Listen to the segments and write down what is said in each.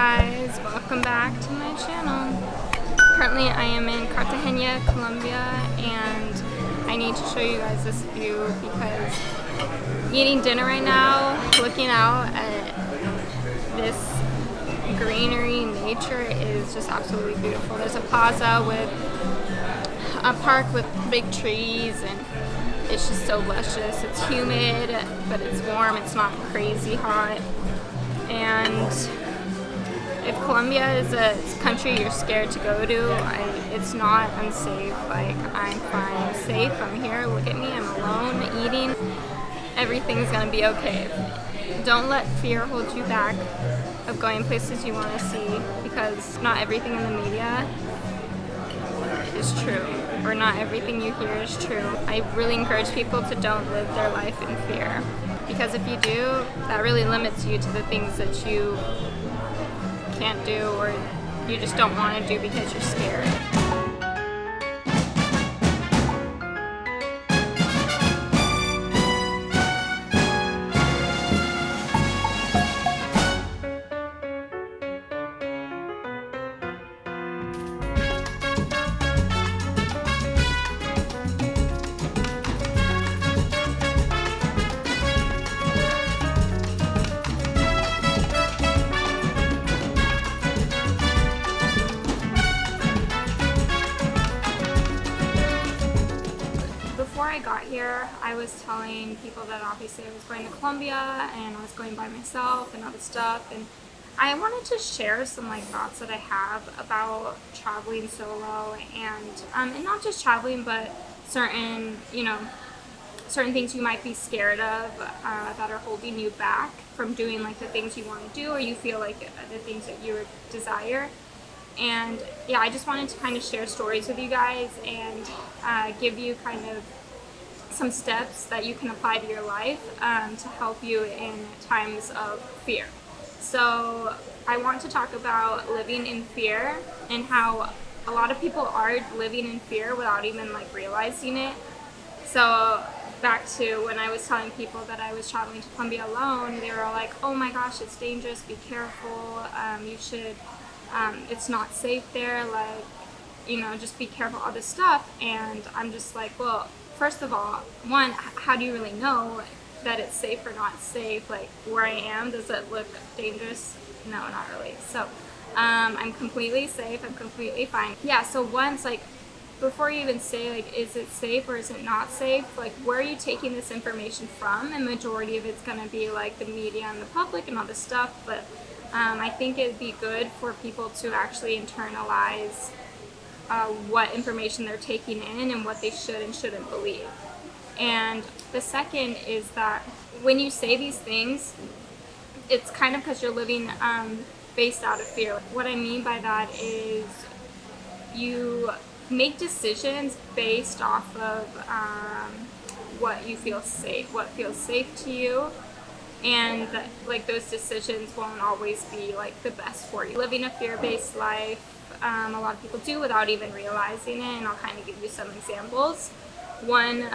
guys, welcome back to my channel. Currently I am in Cartagena, Colombia, and I need to show you guys this view because eating dinner right now, looking out at this greenery nature is just absolutely beautiful. There's a plaza with a park with big trees, and it's just so luscious. It's humid, but it's warm. It's not crazy hot. And if Colombia is a country you're scared to go to, it's not unsafe. Like, I'm fine, I'm safe, I'm here, look at me, I'm alone, eating. Everything's gonna be okay. Don't let fear hold you back of going places you want to see, because not everything in the media is true, or not everything you hear is true. I really encourage people to don't live their life in fear, because if you do, that really limits you to the things that you can't do or you just don't want to do because you're scared. Before I got here, I was telling people that obviously I was going to Colombia and I was going by myself and other stuff, and I wanted to share some thoughts that I have about traveling solo, and not just traveling, but certain certain things you might be scared of that are holding you back from doing the things you want to do, or you feel like the things that you desire. And yeah, I just wanted to kind of share stories with you guys and give you kind of some steps that you can apply to your life to help you in times of fear. So I want to talk about living in fear and how a lot of people are living in fear without even realizing it. So back to when I was telling people that I was traveling to Colombia alone, they were all like, oh my gosh, it's dangerous, be careful, you should, it's not safe there, just be careful, all this stuff. And I'm just like, well, first of all, one, how do you really know that it's safe or not safe? Where I am, does it look dangerous? No, not really. So I'm completely safe, I'm completely fine. Yeah, so once, before you even say, is it safe or is it not safe, where are you taking this information from? And majority of it's going to be the media and the public and all this stuff, but I think it'd be good for people to actually internalize what information they're taking in and what they should and shouldn't believe. And the second is that when you say these things, it's kind of because you're living based out of fear. What I mean by that is you make decisions based off of what you feel safe, what feels safe to you, and those decisions won't always be the best for you. Living a fear-based life, a lot of people do without even realizing it, and I'll kind of give you some examples. One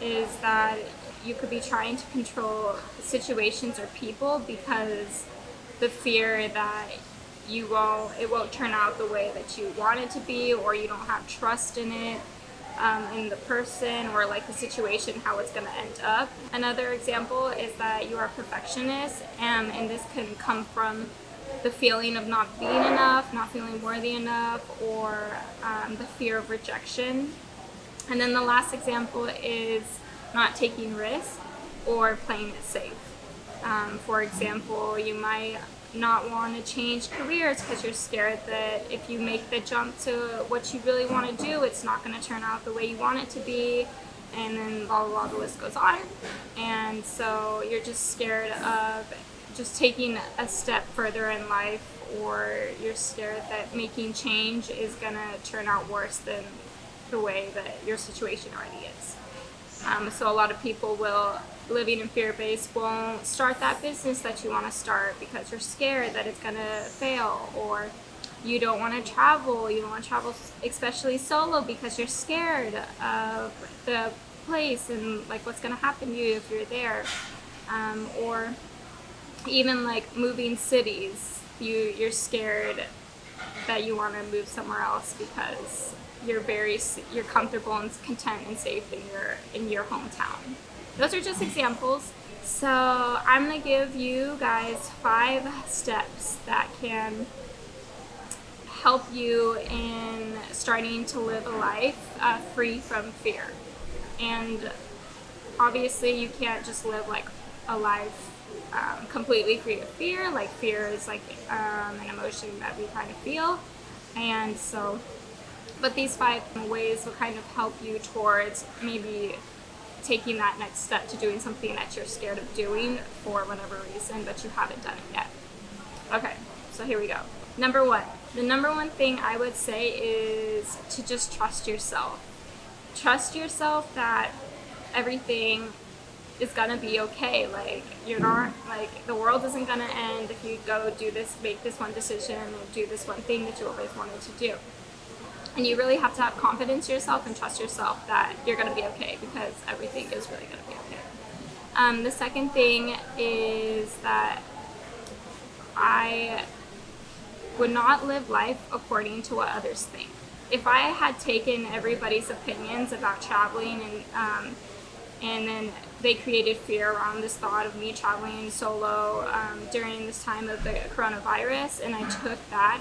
is that you could be trying to control situations or people because the fear that it won't turn out the way that you want it to be, or you don't have trust in it, in the person, or the situation, how it's going to end up. Another example is that you are a perfectionist, and this can come from the feeling of not being enough, not feeling worthy enough, or the fear of rejection. And then the last example is not taking risks or playing it safe. For example, you might not want to change careers because you're scared that if you make the jump to what you really want to do, it's not going to turn out the way you want it to be, and then blah blah blah, the list goes on. And so you're just scared of just taking a step further in life, or you're scared that making change is going to turn out worse than the way that your situation already is. So a lot of people living in fear-based won't start that business that you want to start because you're scared that it's going to fail, or you don't want to travel, especially solo, because you're scared of the place and what's going to happen to you if you're there, or even moving cities. you're scared that you want to move somewhere else because you're comfortable and content and safe in your hometown. Those are just examples. So I'm gonna give you guys 5 steps that can help you in starting to live a life free from fear. And obviously you can't just live like a life completely free of fear. Like fear is like an emotion that we kind of feel, and so but these 5 ways will kind of help you towards maybe taking that next step to doing something that you're scared of doing for whatever reason, but you haven't done it yet. Okay, so here we go. Number 1. The number 1 thing I would say is to just trust yourself. Trust yourself that everything is gonna be okay. Like, you're not, like, the world isn't gonna end if you go do this, make this one decision, or do this one thing that you always wanted to do. And you really have to have confidence in yourself and trust yourself that you're gonna be okay, because everything is really gonna be okay. The second thing is that I would not live life according to what others think. If I had taken everybody's opinions about traveling and then they created fear around this thought of me traveling solo during this time of the coronavirus, and I took that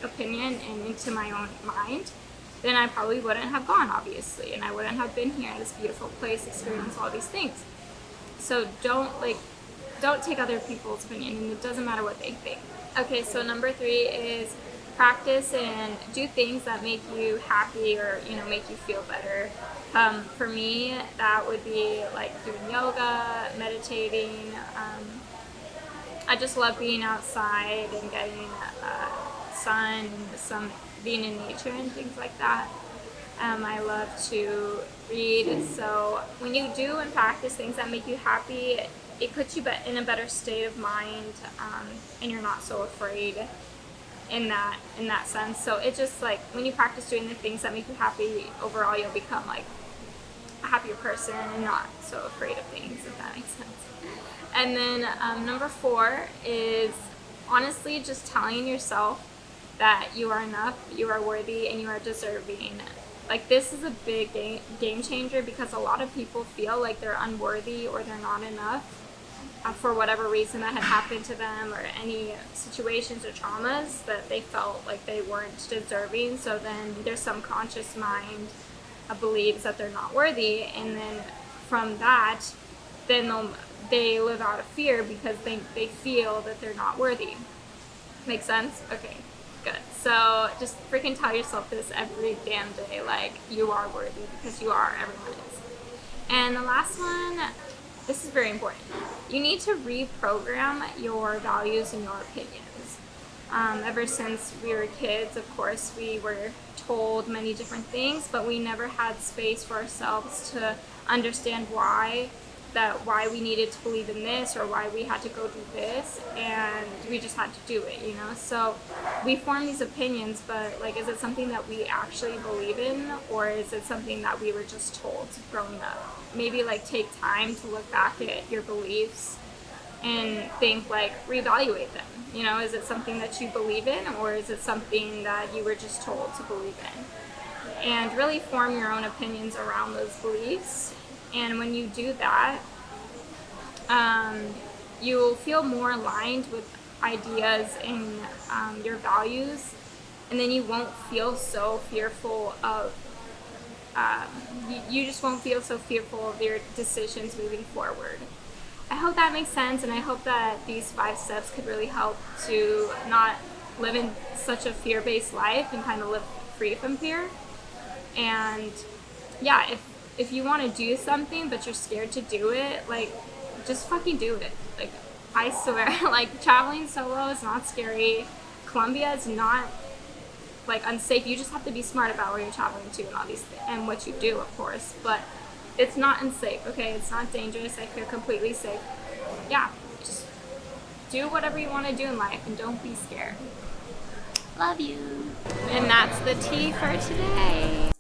opinion and into my own mind, then I probably wouldn't have gone, obviously, and I wouldn't have been here in this beautiful place, experience all these things. So don't take other people's opinion, and it doesn't matter what they think. Okay, so number 3 is practice and do things that make you happy or, make you feel better. For me, that would be like doing yoga, meditating. I just love being outside and getting sun and being in nature and things like that. I love to read. So when you do and practice things that make you happy, it puts you in a better state of mind, and you're not so afraid in that sense. So it just, like, when you practice doing the things that make you happy, overall you'll become like a happier person and not so afraid of things, if that makes sense. And then number 4 is honestly just telling yourself that you are enough, you are worthy, and you are deserving. Like, this is a big game changer, because a lot of people feel like they're unworthy or they're not enough for whatever reason that had happened to them, or any situations or traumas that they felt like they weren't deserving. So then their subconscious mind believes that they're not worthy, and then from that, then they live out of fear because they feel that they're not worthy. Make sense? Okay, good. So just freaking tell yourself this every damn day, like, you are worthy, because you are, everyone is. And the last one, this is very important. You need to reprogram your values and your opinions. Ever since we were kids, of course, we were told many different things, but we never had space for ourselves to understand why we needed to believe in this, or why we had to go do this, and we just had to do it, So we form these opinions, but, like, is it something that we actually believe in, or is it something that we were just told growing up? Maybe, like, take time to look back at your beliefs and think, like, reevaluate them. Is it something that you believe in, or is it something that you were just told to believe in? And really form your own opinions around those beliefs. And when you do that, you'll feel more aligned with ideas and your values, and then you won't feel so fearful of you just won't feel so fearful of your decisions moving forward. I hope that makes sense, and I hope that these 5 steps could really help to not live in such a fear-based life and kind of live free from fear. And yeah, if you want to do something but you're scared to do it, like, just fucking do it. Like, I swear, like, traveling solo is not scary. Colombia is not, like, unsafe. You just have to be smart about where you're traveling to and all these things, and what you do, of course, but it's not unsafe, okay? It's not dangerous. I feel completely safe. Yeah, just do whatever you want to do in life, and don't be scared. Love you. And that's the tea for today.